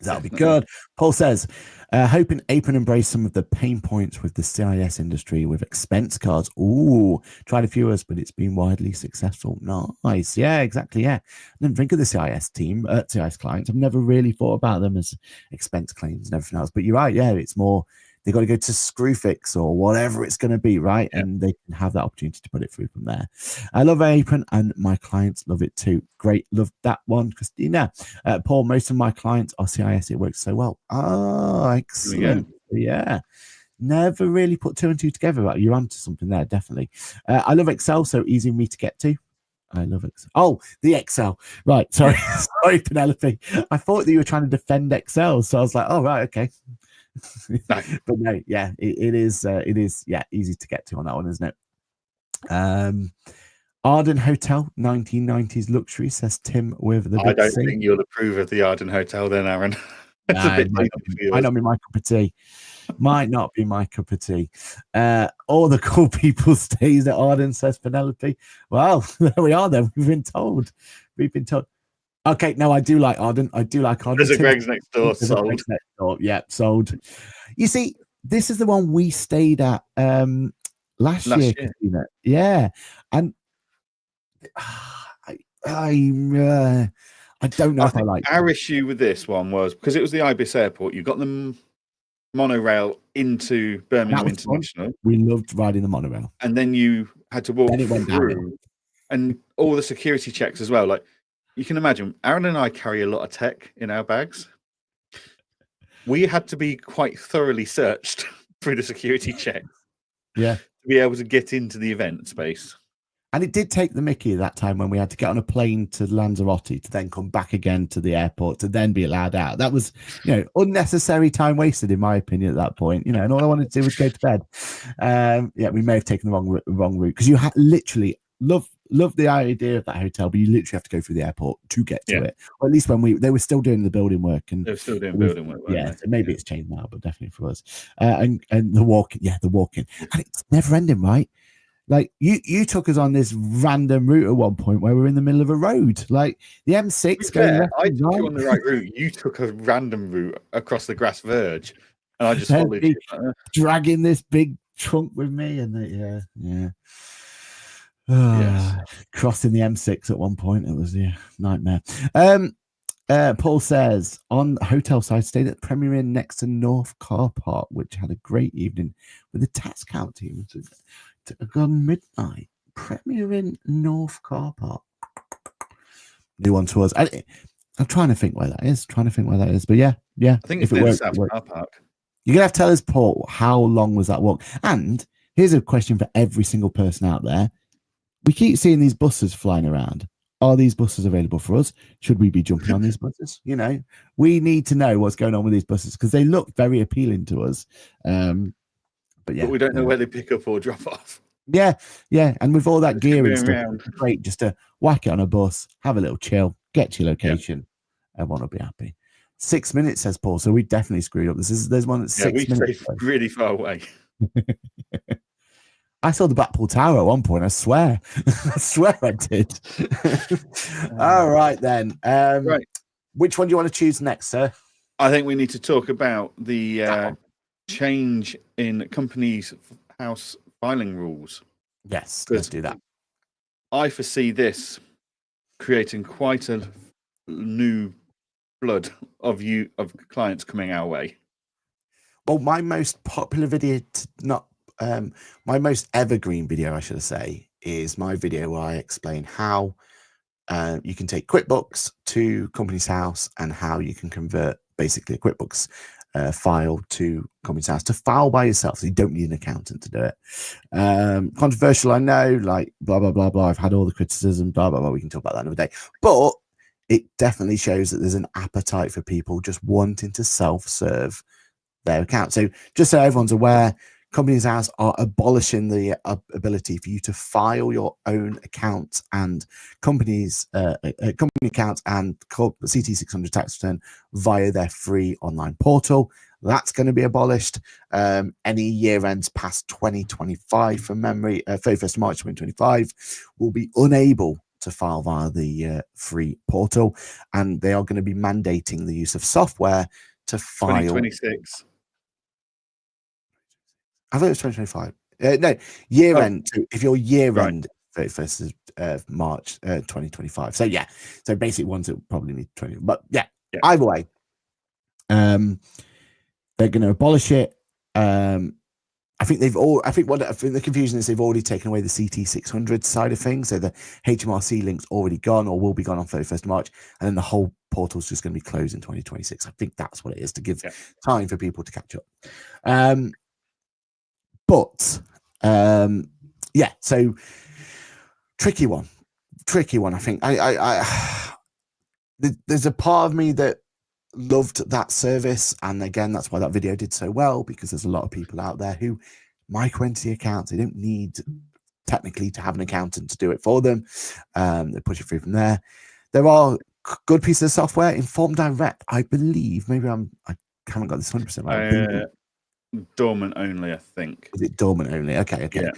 That'll be good. Paul says, hoping Apron embrace some of the pain points with the CIS industry with expense cards. Ooh, tried a few of us, but it's been widely successful. Nice. Yeah, exactly. Yeah. I didn't think of the CIS team, CIS clients. I've never really thought about them as expense claims and everything else. But you're right. Yeah, it's more, they've got to go to Screwfix or whatever it's going to be, right? Yeah. And they can have that opportunity to put it through from there. I love Apron, and my clients love it too. Great. Love that one, Christina. Paul, most of my clients are CIS. It works so well. Oh, excellent. Yeah. Never really put 2 and 2 together, but you're onto something there, definitely. I love Excel, so easy for me to get to. I love Excel. Oh, the Excel. Right. Sorry, Penelope. I thought that you were trying to defend Excel, so I was like, oh, right, okay. But no, yeah, it is easy to get to on that one, isn't it? Arden Hotel, 1990s luxury, says Tim with the I don't think you'll approve of the Arden Hotel then, Aaron. Might not be my cup of tea. Might not be my cup of tea. All the cool people stays at Arden, says Penelope. Well, there we are then. We've been told. Okay, no, I do like Arden. There's a Greg's Next Door. Sold. Yeah, sold. You see, this is the one we stayed at last year. Christina. Yeah, and I don't know if I like our issue with this one was because it was the Ibis Airport. You got the monorail into Birmingham International. Fun. We loved riding the monorail, and then you had to walk through, and all the security checks as well. Like, you can imagine, Aaron and I carry a lot of tech in our bags. We had to be quite thoroughly searched through the security checks, to be able to get into the event space. And it did take the mickey that time when we had to get on a plane to Lanzarote to then come back again to the airport to then be allowed out. That was, unnecessary time wasted, in my opinion, at that point. And all I wanted to do was go to bed. We may have taken the wrong route, because you literally love the idea of that hotel, but you literally have to go through the airport to get to it. Or at least when they were still doing the building work, and they were still doing building work. So maybe it's changed now, but definitely for us. And the walking, and it's never ending, right? Like, you took us on this random route at one point where we were in the middle of a road, like the M6 going left. I took you on the right route. You took a random route across the grass verge, and I just followed you, dragging this big trunk with me. And Yes. Crossing the M6 at one point, it was nightmare. Paul says, on hotel side, stayed at Premier Inn next to North Car Park, which had a great evening with the tax count team. To gone midnight. Premier Inn North Car Park. New one to us. I'm trying to think where that is. But yeah. I think it's If it near the works, South Car Park. you're gonna have to tell us, Paul, how long was that walk? And here's a question for every single person out there. We keep seeing these buses flying around. Are these buses available for us? Should we be jumping on these buses? We need to know what's going on with these buses because they look very appealing to us. But we don't know where they pick up or drop off. Yeah. And with all that gear and stuff, around. it's great just to whack it on a bus, have a little chill, get to your location. Everyone will be happy. 6 minutes, says Paul. So we definitely screwed up. There's one that's 6 minutes. We really far away. I saw the Blackpool Tower at one point. I swear, I did. All right then. Right. Which one do you want to choose next, sir? I think we need to talk about the change in companies' house filing rules. Yes, let's do that. I foresee this creating quite a new flood of clients coming our way. Well, my most popular video, my most evergreen video, I should say, is my video where I explain how you can take QuickBooks to Company's House and how you can convert basically a QuickBooks file to Company's House to file by yourself. So you don't need an accountant to do it. Controversial, I know, like blah, blah, blah, blah. I've had all the criticism, blah, blah, blah. We can talk about that another day. But it definitely shows that there's an appetite for people just wanting to self-serve their account. So just so everyone's aware, Companies House are abolishing the ability for you to file your own accounts and company accounts and CT600 tax return via their free online portal. That's going to be abolished. Any year ends past 2025 from memory, 31st March 2025, will be unable to file via the free portal, and they are going to be mandating the use of software to file. 2026. I thought it was 2025. No, year end. So if your year end 31st of March 2025. So yeah. So basic ones that probably need 20. But yeah. Either way, they're going to abolish it. I think the confusion is they've already taken away the CT600 side of things. So the HMRC link's already gone or will be gone on 31st of March. And then the whole portal's just going to be closed in 2026. I think that's what it is, to give time for people to catch up. So tricky one. I think there's a part of me that loved that service, and again, that's why that video did so well, because there's a lot of people out there who micro-entity accounts. They don't need technically to have an accountant to do it for them. They push it through from there. There are good pieces of software. Inform Direct, I believe. Maybe I haven't got this 100% right. Dormant only, I think. Is it dormant only? Okay. Yeah.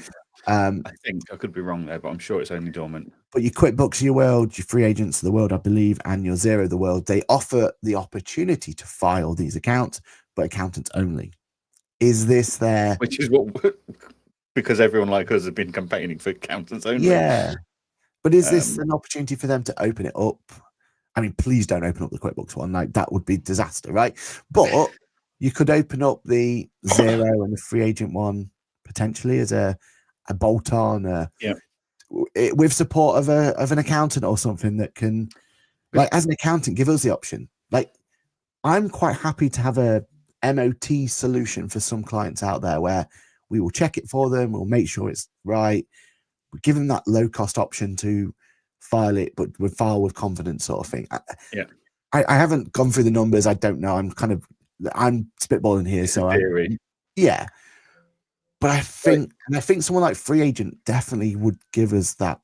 I think I could be wrong there, but I'm sure it's only dormant. But your QuickBooks of the world, your Free Agents of the world, I believe, and your Xero of the world, they offer the opportunity to file these accounts, but accountants only. Is this there? Which is because everyone like us has been campaigning for accountants only. Yeah. But is this an opportunity for them to open it up? I mean, please don't open up the QuickBooks one. Like, that would be disaster, right? But you could open up the Xero and the Free Agent one potentially as a bolt-on, with support of an accountant or something that can, like, as an accountant, give us the option. Like, I'm quite happy to have a MOT solution for some clients out there where we will check it for them, we'll make sure it's right, we give them that low-cost option to file it, but we file with confidence, sort of thing. I haven't gone through the numbers. I don't know. I'm spitballing here, so but I think someone like Free Agent definitely would give us that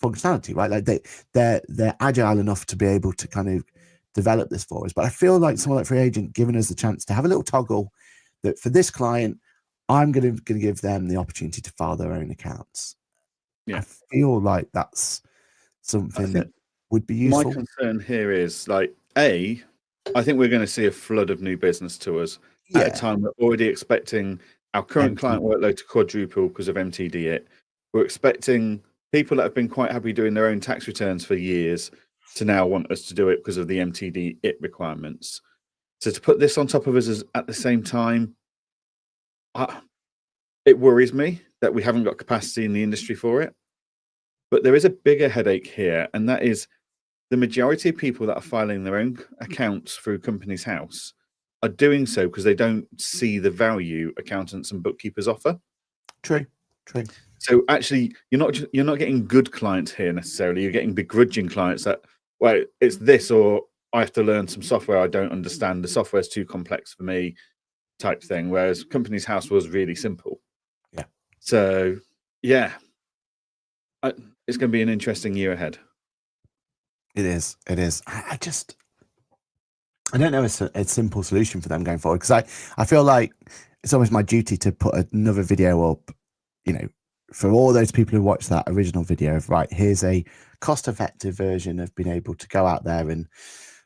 functionality, right? Like they're agile enough to be able to kind of develop this for us. But I feel like someone like Free Agent giving us the chance to have a little toggle that for this client, I'm going to give them the opportunity to file their own accounts. I feel like that's something that would be useful. My concern here is, like, I think we're going to see a flood of new business to us at a time we're already expecting our current client workload to quadruple because of MTD it. We're expecting people that have been quite happy doing their own tax returns for years to now want us to do it because of the MTD IT requirements. So to put this on top of us at the same time, it worries me that we haven't got capacity in the industry for it. But there is a bigger headache here, and that is the majority of people that are filing their own accounts through Companies House are doing so because they don't see the value accountants and bookkeepers offer. True. So actually, you're not getting good clients here necessarily. You're getting begrudging clients that, well, it's this, or I have to learn some software I don't understand. The software's too complex for me, type thing. Whereas Companies House was really simple. Yeah. So yeah, it's going to be an interesting year ahead. It is. I don't know a simple solution for them going forward, because I feel like it's almost my duty to put another video up, for all those people who watch that original video of, right, here's a cost-effective version of being able to go out there and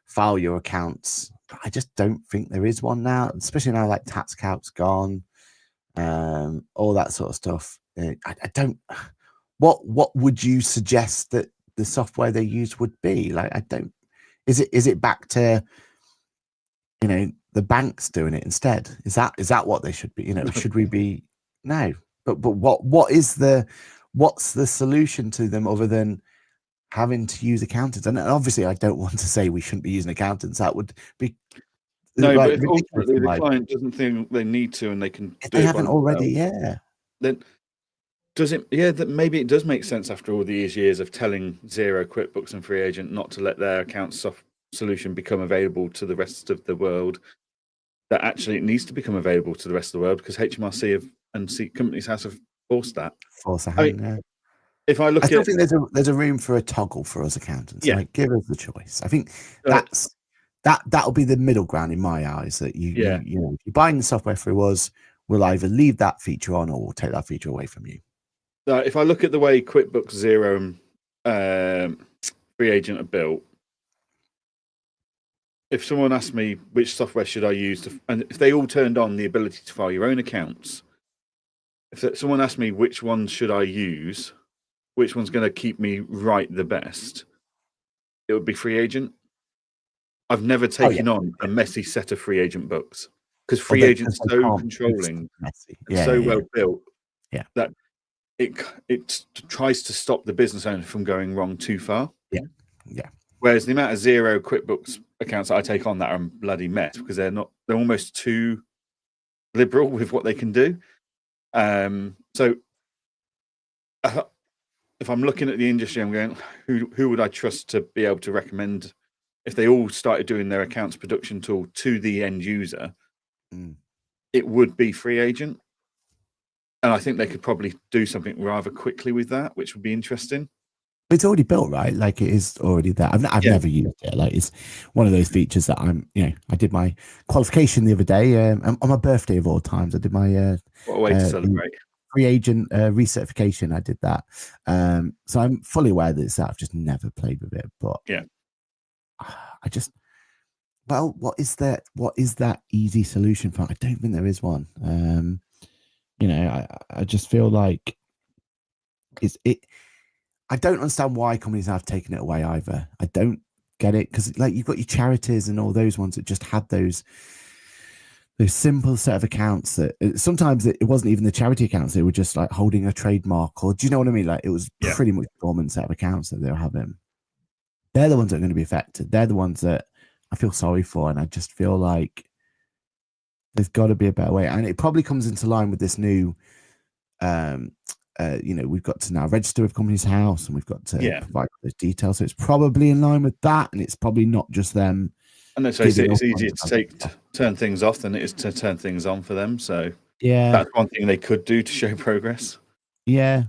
file your accounts. I just don't think there is one now, especially now like TaxCalc's gone, all that sort of stuff. I don't. What would you suggest that the software they use would be? Like, I don't. Is it back to the banks doing it instead? Is that what they should be? Should we be no? But what's the solution to them other than having to use accountants? And obviously, I don't want to say we shouldn't be using accountants. That would be no. But if ultimately the client doesn't think they need to, and they can, if they haven't already, then does it? Yeah, that maybe it does make sense after all these years of telling Xero, QuickBooks, and Free Agent not to let their accounts solution become available to the rest of the world. That actually it needs to become available to the rest of the world, because HMRC and Companies House have forced that. If I look, I don't think there's a room for a toggle for us accountants. Yeah, like, give us the choice. I think that'll be the middle ground in my eyes. That you're buying the software through us, we'll either leave that feature on or we'll take that feature away from you. If I look at the way QuickBooks, Xero, and Free Agent are built, if someone asked me which software should I use, and if they all turned on the ability to file your own accounts, if someone asked me which one should I use, which one's going to keep me right the best, it would be Free Agent. I've never taken on a messy set of Free Agent books, because Free Agent's so controlling, and so well built, that it tries to stop the business owner from going wrong too far. Yeah. Whereas the amount of Xero, QuickBooks accounts that I take on that are a bloody mess, because they're almost too liberal with what they can do. So if I'm looking at the industry, I'm going, who would I trust to be able to recommend if they all started doing their accounts production tool to the end user? It would be Free Agent. And I think they could probably do something rather quickly with that, which would be interesting. It's already built, right? Like, it is already there. I've never used it. Like, it's one of those features that I did my qualification the other day on my birthday of all times. I did my what a way to celebrate. Free Agent recertification. I did that. So I'm fully aware that it's that. I've just never played with it. But what is that easy solution for? I don't think there is one. I just feel like I don't understand why companies have taken it away either. I don't get it, because like you've got your charities and all those ones that just had those simple set of accounts that sometimes it wasn't even the charity accounts. They were just like holding a trademark, or do you know what I mean? Like, it was pretty much a dormant set of accounts that they were having. They're the ones that are going to be affected. They're the ones that I feel sorry for. And I just feel like there's got to be a better way. And it probably comes into line with this new, we've got to now register with Companies House, and we've got to provide those details. So it's probably in line with that, and it's probably not just them. And let's face it, it's easier to turn things off than it is to turn things on for them. So that's one thing they could do to show progress. Yeah,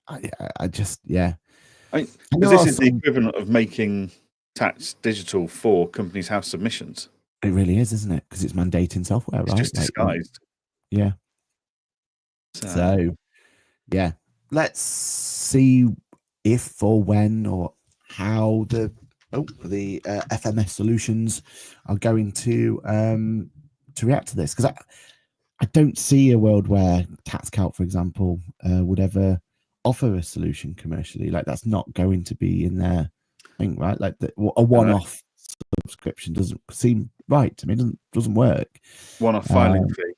I just because this is the equivalent of making tax digital for Companies House submissions. It really is, isn't it? Because it's mandating software, right? It's just disguised. Yeah. So let's see if or when or how the FMS solutions are going to react to this, because I don't see a world where TaxCalc, for example, would ever offer a solution commercially. Like that's not going to be in their thing, right? Like a one-off subscription doesn't seem right to me. It doesn't work. One-off filing fee.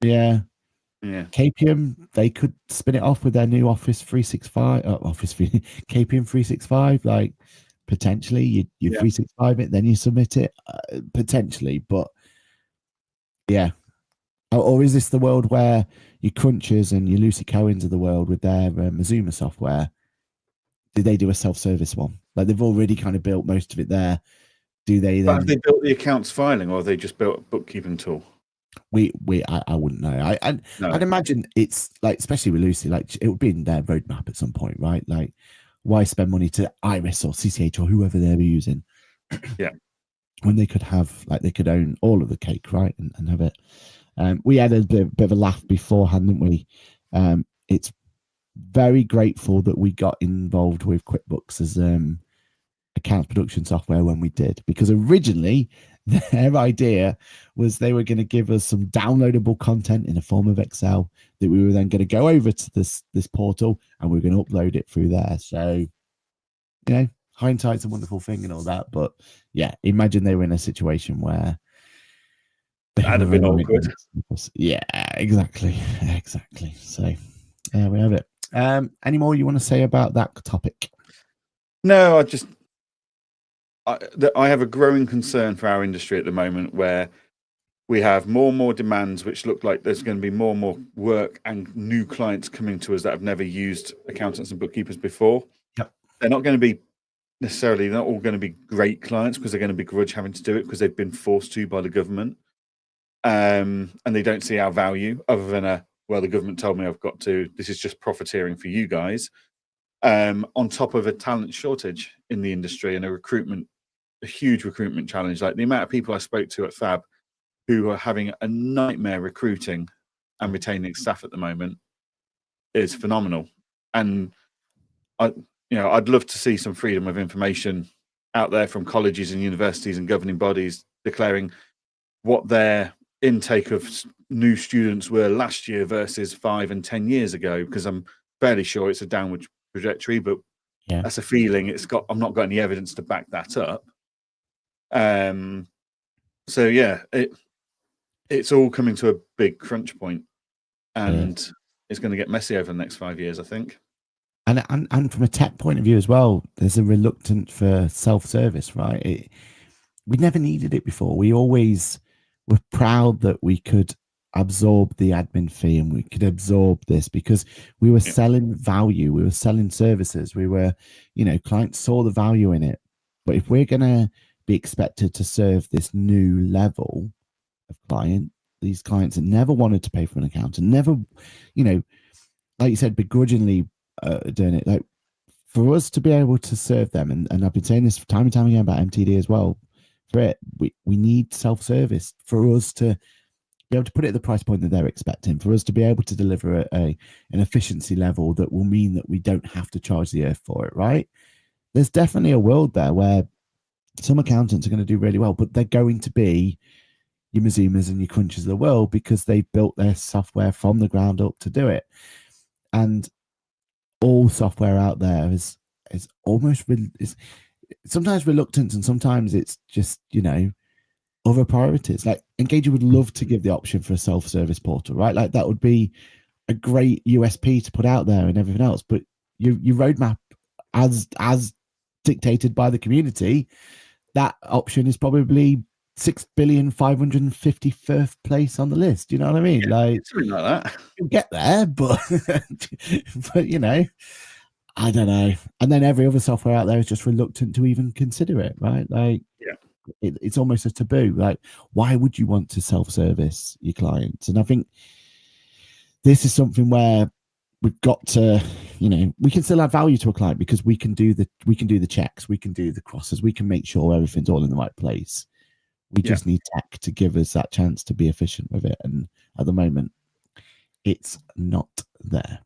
Yeah. Yeah. KPM, they could spin it off with their new Office 365, KPM 365. Like potentially, you 365 it, then you submit it, potentially. But yeah, or is this the world where your Crunchers and your Lucy Cohens of the world with their Mazuma software? Did they do a self-service one? Like they've already kind of built most of it there. Do they then? But have they built the accounts filing, or have they just built a bookkeeping tool? I wouldn't know. I'd imagine it's like, especially with Lucy, like it would be in their roadmap at some point, right? Like, why spend money to Iris or CCH or whoever they were using? Yeah, when they could have, like, they could own all of the cake, right, and have it. We had a bit of a laugh beforehand, didn't we? It's very grateful that we got involved with QuickBooks as accounts production software when we did, because originally their idea was they were going to give us some downloadable content in a form of Excel that we were then going to go over to this portal and we were going to upload it through there. So, you know, hindsight's a wonderful thing and all that, but yeah, imagine they were in a situation where that'd have been awkward. Yeah, exactly. So there we have it. Any more you want to say about that topic? No, I have a growing concern for our industry at the moment, where we have more and more demands, which look like there's going to be more and more work and new clients coming to us that have never used accountants and bookkeepers before. Yep. They're not going to be necessarily, not all going to be great clients, because they're going to begrudge having to do it because they've been forced to by the government. And they don't see our value other than well, the government told me I've got to, this is just profiteering for you guys. On top of a talent shortage in the industry and a huge recruitment challenge. Like the amount of people I spoke to at Fab who are having a nightmare recruiting and retaining staff at the moment is phenomenal. And I'd love to see some freedom of information out there from colleges and universities and governing bodies declaring what their intake of new students were last year versus 5 and 10 years ago, because I'm fairly sure it's a downward trajectory, but that's a feeling. I've not got any evidence to back that up. So yeah, it's all coming to a big crunch point, and it's going to get messy over the next 5 years, I think. And from a tech point of view as well, there's a reluctance for self-service, right? We never needed it before. We always were proud that we could absorb the admin fee and we could absorb this because we were selling value, we were selling services, we were, clients saw the value in it. But if we're going to be expected to serve this new level of client, these clients that never wanted to pay for an account and never, like you said, begrudgingly doing it, like for us to be able to serve them, and I've been saying this time and time again about MTD as well, for it, we need self-service for us to be able to put it at the price point that they're expecting, for us to be able to deliver an efficiency level that will mean that we don't have to charge the earth for it, right? There's definitely a world there where some accountants are going to do really well, but they're going to be your Mazumas and your Crunchers of the world because they've built their software from the ground up to do it. And all software out there is almost sometimes reluctant, and sometimes it's just, other priorities. Like Engager would love to give the option for a self-service portal, right? Like that would be a great USP to put out there and everything else. But your roadmap, as dictated by the community, that option is probably 6,551st place on the list. You know what I mean? Like something like that. You'll get there, but I don't know. And then every other software out there is just reluctant to even consider it, right? Like, it's almost a taboo. Like, why would you want to self-service your clients? And I think this is something where we've got to, we can still add value to a client because we can do the checks, we can do the crosses, we can make sure everything's all in the right place. We just need tech to give us that chance to be efficient with it. And at the moment, it's not there.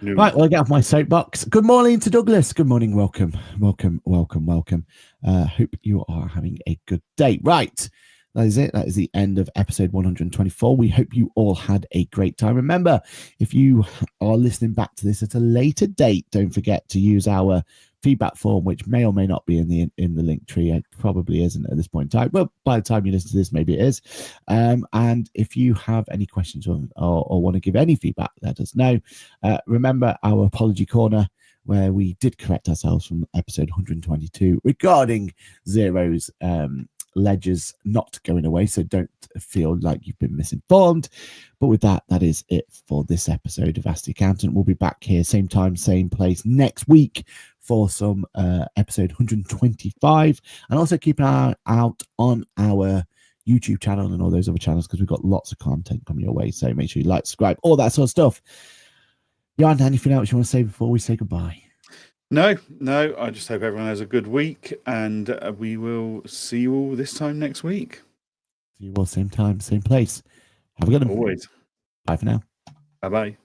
No. Right, well, I get off my soapbox. Good morning to Douglas. Good morning. Welcome. Hope you are having a good day. Right, That is it. That is the end of episode 124. We hope you all had a great time. Remember, if you are listening back to this at a later date, don't forget to use our feedback form, which may or may not be in the link tree. It probably isn't at this point in time. Well, by the time you listen to this, maybe it is. And if you have any questions or want to give any feedback, let us know. Remember our apology corner, where we did correct ourselves from episode 122 regarding Zero's ledgers not going away, so don't feel like you've been misinformed. But with that, that is it for this episode of Ask the Accountant. We'll be back here same time, same place next week for some episode 125, and also keep an eye out on our YouTube channel and all those other channels, because we've got lots of content coming your way. So make sure you like, subscribe, all that sort of stuff. Johann, anything else you want to say before we say goodbye? No. I just hope everyone has a good week, and we will see you all this time next week. See you all same time, same place. Have a good one. Always. Bye for now. Bye-bye.